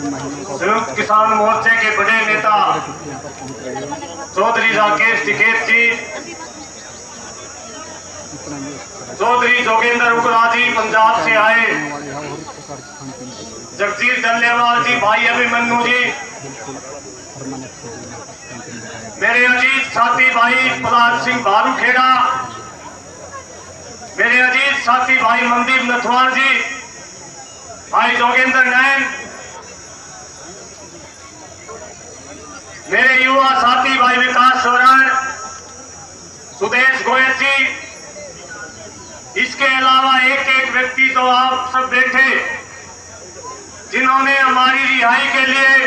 संयुक्त किसान मोर्चे के बड़े नेता चौधरी राकेश टिकैत जी, चौधरी जोगेंद्र उगरा जी पंजाब से आए, जगजीत डल्लेवाल जी, भाई अभिमन्यु जी, मेरे अजीत साथी भाई प्रहलाद सिंह बारूखेड़ा, मेरे अजीत साथी भाई मनदीप नथवार जी, भाई जोगेंद्र नैन, मेरे युवा साथी भाई विकास सोरण, सुदेश गोयल जी, इसके अलावा एक एक व्यक्ति तो आप सब बैठे जिन्होंने हमारी रिहाई के लिए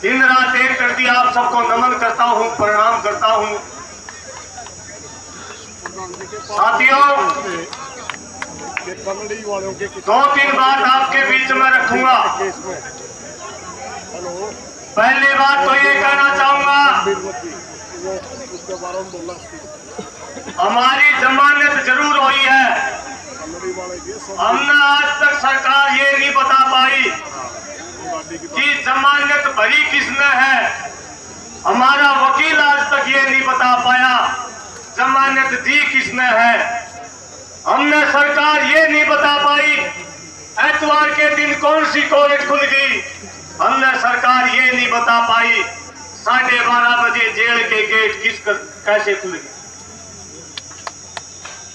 दिन रात एक कर दिया। आप सबको नमन करता हूं, प्रणाम करता हूं। साथियों, 2-3 बात आपके बीच में रखूंगा। पहली बात तो ये कहना चाहूंगा, हमारी जमानत जरूर हुई है। हमने आज तक सरकार ये नहीं बता पाई कि जमानत भरी किसने है। हमारा वकील आज तक ये नहीं बता पाया जमानत दी किसने है। हमने सरकार ये नहीं बता पाई एतवार के दिन कौन सी कोर्ट खुल गई। हमने सरकार ये नहीं बता पाई 12:30 बजे जेल के गेट कैसे खुल गए।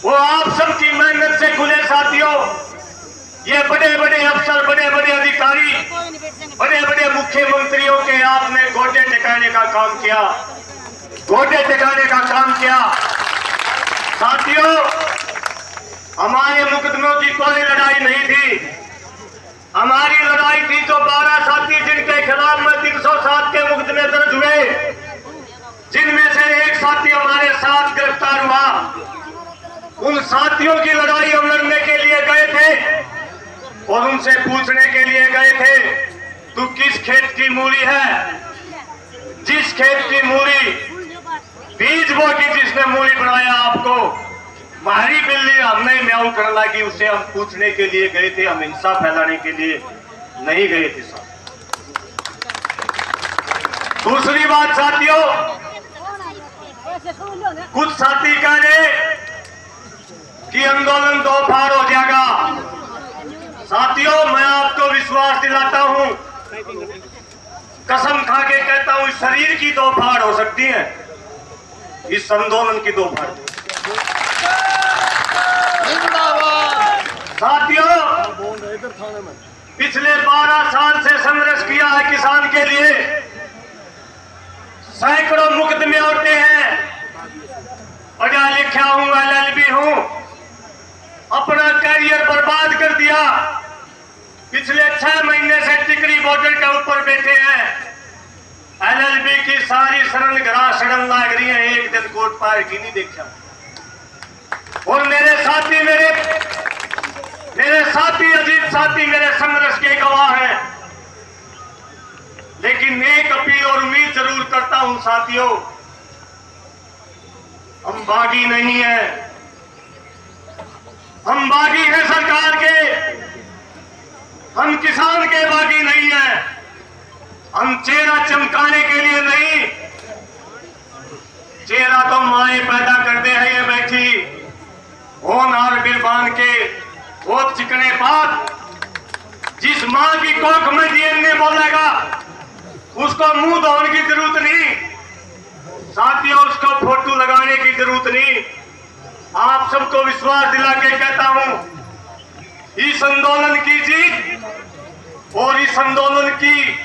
वो आप सबकी मेहनत से खुले साथियों। ये बड़े बड़े अफसर, बड़े बड़े अधिकारी, बड़े बड़े मुख्यमंत्रियों के आपने गोटे टिकाने का काम किया, गोटे टिकाने का काम किया। साथियों, हमारे मुकदमों की कोई लड़ाई नहीं थी। हमारी लड़ाई थी जो 12 साथी जिनके खिलाफ में 307 के मुकदमे दर्ज हुए, जिनमें से एक साथी हमारे साथ गिरफ्तार हुआ। उन साथियों की लड़ाई हम लड़ने के लिए गए थे और उनसे पूछने के लिए गए थे, तू किस खेत की मूली है। जिस खेत की मूली बीज बो की जिसने मूली बनाया आपको, मारी बिल्ली हमने म्याऊं करने लगी, उसे हम पूछने के लिए गए थे। हम हिंसा फैलाने के लिए नहीं गए थे साहब। दूसरी बात साथियों, कुछ साथी कह रहे कि आंदोलन दो फाड़ हो जाएगा। साथियों, मैं आपको विश्वास दिलाता हूं, कसम खा के कहता हूं, इस शरीर की दो फाड़ हो सकती है, इस आंदोलन की दो फाड़। साथियों, पिछले 12 साल से संघर्ष किया है किसान के लिए। सैकड़ों मुकदमे होते हैं, पढ़ा लिखा हूं, LLB हूं, अपना करियर बर्बाद कर दिया। पिछले 6 महीने से टिकरी बॉर्डर के ऊपर बैठे हैं। LLB की सारी शरण घरा शरण लाग रही है, एक दिन कोर्ट पार की नहीं देखा। और मेरे साथी अजीत साथी मेरे संघर्ष के गवाह हैं। लेकिन एक अपील और उम्मीद जरूर करता हूं साथियों, हम बागी नहीं है, हम बागी हैं सरकार के, हम किसान के बागी नहीं है। हम चेहरा चमकाने के लिए नहीं, चेहरा तो माए पैदा करते हैं ये बैठी होनहार बिरबान के वो चिकने पात। जिस मां की कोख में डीएनए बोलेगा उसको मुंह धोने की जरूरत नहीं साथियों, उसको फोटो लगाने की जरूरत नहीं। आप सबको विश्वास दिला के कहता हूं, इस आंदोलन की जीत और इस आंदोलन की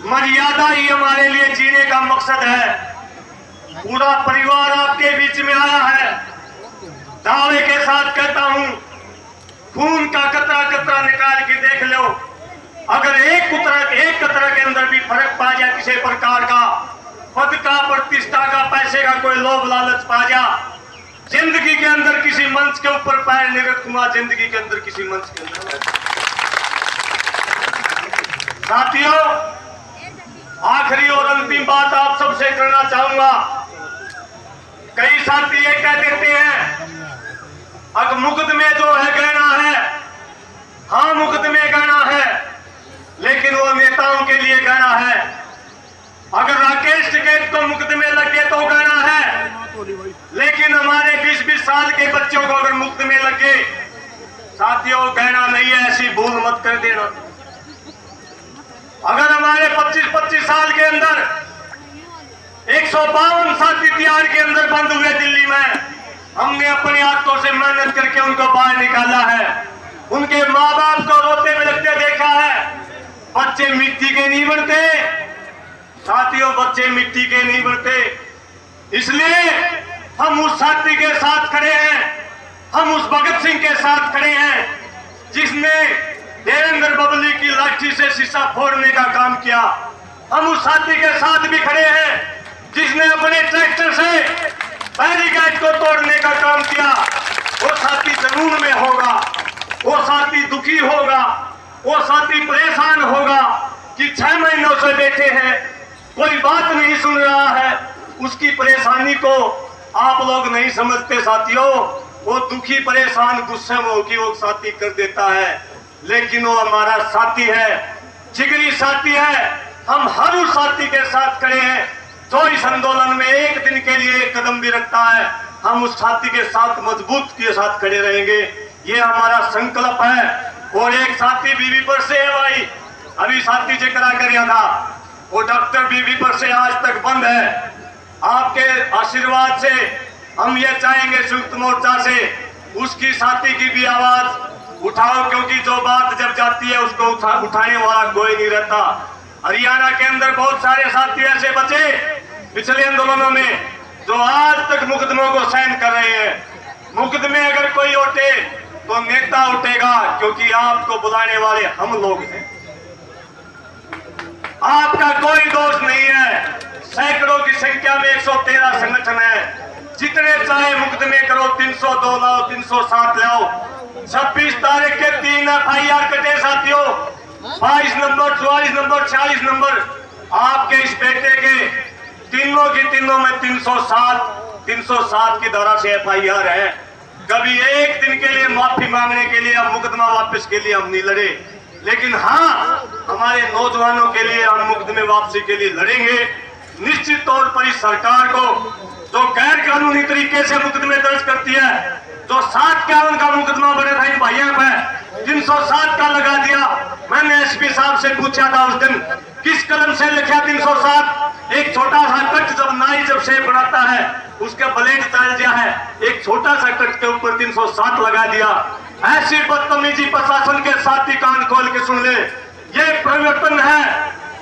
मर्यादा ही हमारे लिए जीने का मकसद है। पूरा परिवार आपके बीच में आया है। दावे के साथ कहता हूं, खून का कतरा कतरा निकाल के देख लो। अगर एक कतरा के अंदर भी फर्क पा जाए, किसी प्रकार का पद का, प्रतिष्ठा का, पैसे का कोई लोभ लालच पा जा, जिंदगी के अंदर किसी मंच के ऊपर पैर नहीं रखूंगा, जिंदगी के अंदर किसी मंच के अंदर। साथियों, आखिरी और अंतिम बात आप सबसे करना चाहूंगा। कई साथी ये कह देते हैं अब मुकदमे जो है कहना है, हाँ मुकदमे कहना है, लेकिन वो के बच्चों को अगर मुफ्त में लगे, साथियों कहना नहीं है, ऐसी भूल मत कर देना। अगर हमारे 25-25 साल के अंदर 152 साथी तिहाड़ के अंदर बंद हुए दिल्ली में, हमने अपने हाथों से मेहनत करके उनको बाहर निकाला है। उनके माँ बाप को रोते बिलखते देखा है। बच्चे मिट्टी के नहीं बनते साथियों, बच्चे मिट्टी के नहीं बनते। इसलिए हम उस साथी के साथ खड़े हैं, हम उस भगत सिंह के साथ खड़े हैं जिसने देवेंद्र बबली की लाठी से शीशा फोड़ने का काम किया। हम उस साथी के साथ भी खड़े हैं जिसने अपने ट्रैक्टर से बैरिकेड को तोड़ने का काम किया। वो साथी जुनून में होगा, वो साथी दुखी होगा, वो साथी परेशान होगा कि 6 महीनों से बैठे हैं, कोई बात नहीं सुन रहा है। उसकी परेशानी को आप लोग नहीं समझते साथियों। वो दुखी परेशान गुस्से में होकर वो साथी कर देता है, लेकिन वो हमारा साथी है, जिगरी साथी है। हम हर उस साथी के साथ खड़े हैं जो इस आंदोलन में एक दिन के लिए एक कदम भी रखता है। हम उस साथी के साथ मजबूत के साथ खड़े रहेंगे, ये हमारा संकल्प है। और एक साथी बीवी पर से है भाई, अभी साथी जिक्र कर था, वो डॉक्टर बीवी पर से आज तक बंद है। आपके आशीर्वाद से हम ये चाहेंगे संयुक्त मोर्चा से उसकी साथी की भी आवाज उठाओ, क्योंकि जो बात जब जाती है उसको उठाने वाला कोई नहीं रहता। हरियाणा के अंदर बहुत सारे साथी ऐसे बचे पिछले आंदोलनों में जो आज तक मुकदमों को सहन कर रहे हैं। मुकदमे अगर कोई उठे तो नेता उठेगा, क्योंकि आपको बुलाने वाले हम लोग हैं, आपका कोई दोष नहीं है। सैकड़ों की संख्या में 113 संगठन है, जितने चाहे मुकदमे करो, 302 लाओ, 307 लाओ। 26 तारीख के 3 FIR कटे साथियों, 22 नंबर, 44 नंबर, 46 नंबर आपके इस बेटे के तीनों की तीनों में 307 की धारा से FIR है। कभी एक दिन के लिए माफी मांगने के लिए, मुकदमा वापस के लिए हम नहीं लड़े, लेकिन हाँ हमारे नौजवानों के लिए हम मुकदमे वापसी के लिए लड़ेंगे। निश्चित तौर पर इस सरकार को जो गैर कानूनी तरीके से मुकदमे दर्ज करती है, जो 751 का मुकदमा बने था इन भाइयों पे, 307 का लगा दिया। मैंने SP साहब से पूछा था उस दिन, किस कलम से लिखा 307? एक छोटा सा कट जब नाई जब शेप बनाता है उसका ब्लेड चल गया है, एक छोटा सा कट के ऊपर 307 लगा दिया। ऐसी बदतमीजी प्रशासन के साथ ही कान खोल के सुन ले। ये परिवर्तन है,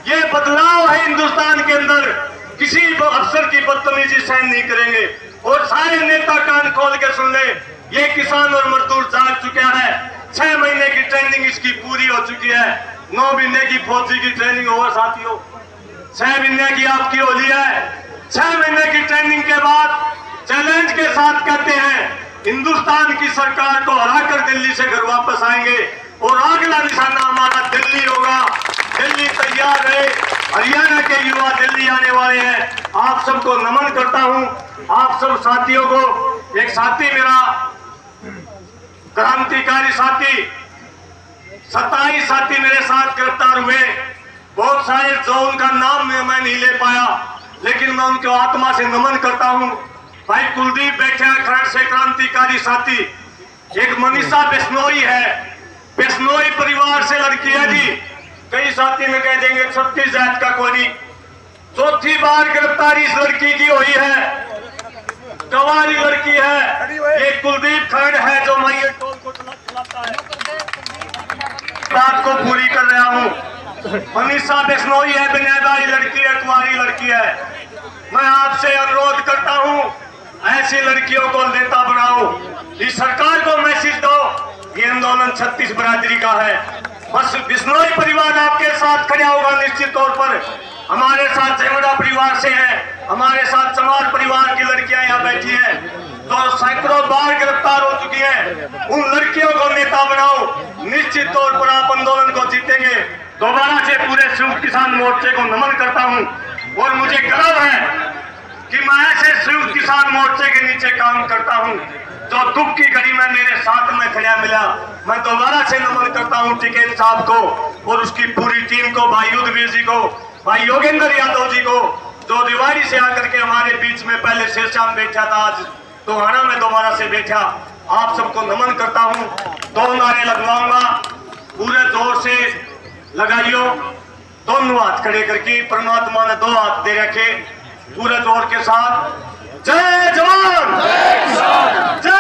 ये बदलाव है हिंदुस्तान के अंदर। किसी अफसर की बदतमीजी सहन नहीं करेंगे। और सारे नेता कान खोल के सुन ले, ये किसान और मजदूर जाग चुका है। 6 महीने की ट्रेनिंग इसकी पूरी हो चुकी है। 9 महीने की फौजी की ट्रेनिंग होगा साथियों, 6 महीने की आपकी होली है। 6 महीने की ट्रेनिंग के बाद चैलेंज के साथ कहते हैं हिंदुस्तान की सरकार को हराकर दिल्ली से घर वापस आएंगे और अगला निशाना हमारा दिल्ली होगा। दिल्ली तैयार है, हरियाणा के युवा दिल्ली आने वाले हैं। आप सबको नमन करता हूं, आप सब साथियों को। एक साथी मेरा क्रांतिकारी साथी, 27 साथी मेरे साथ गिरफ्तार हुए। बहुत सारे जो उनका नाम मैं नहीं ले पाया, लेकिन मैं उनके आत्मा से नमन करता हूं। भाई कुलदीप बैठे हैं खरड़ से, क्रांतिकारी साथी। एक मनीषा बिश्नोई है, बिश्नोई परिवार से लड़की है जी। कई साथी में कह देंगे 36 जात का कोई। 4थी बार गिरफ्तारी इस लड़की की हुई है, गवारी लड़की है। ये कुलदीप खरड़ है जो मैं टोल को चलाता है। बात को पूरी कर रहा हूँ। मनीषा बिश्नोई है, बिनादारी लड़की है, कुंवारी लड़की है। मैं आपसे अनुरोध करता हूँ, ऐसी लड़कियों को नेता बनाओ। इस सरकार को मैसेज दो, ये आंदोलन 36 बरादरी का है। बस बिश्नोई परिवार आपके साथ खड़ा होगा निश्चित तौर पर। हमारे साथ जेवड़ा परिवार से है, हमारे साथ चमार परिवार की लड़कियां यहाँ बैठी हैं जो सैकड़ों बार गिरफ्तार हो चुकी हैं। उन लड़कियों को नेता बनाओ, निश्चित तौर पर आप आंदोलन को जीतेंगे। दोबारा से पूरे संयुक्त किसान मोर्चे को नमन करता हूँ और मुझे गर्व है कि मैं ऐसे संयुक्त किसान मोर्चे के नीचे काम करता हूँ जो दुख की घड़ी में मेरे साथ में खड़ा मिला। मैं दोबारा से नमन करता हूँ टिकैत साहब को और उसकी पूरी टीम को, भाई युद्धवीर जी को, भाई योगेंद्र यादव जी को, जो रिवाड़ी से आकर के हमारे बीच में पहले शेरशाह बैठा था, आज दोहाना में दोबारा से बैठा आप सबको नमन करता हूं। दो नारे लगवाऊंगा, पूरे जोर से लगाइयो। दोनों हाथ खड़े करके परमात्मा ने दो हाथ दे रखे, पूरे जोर के साथ जय जवान जय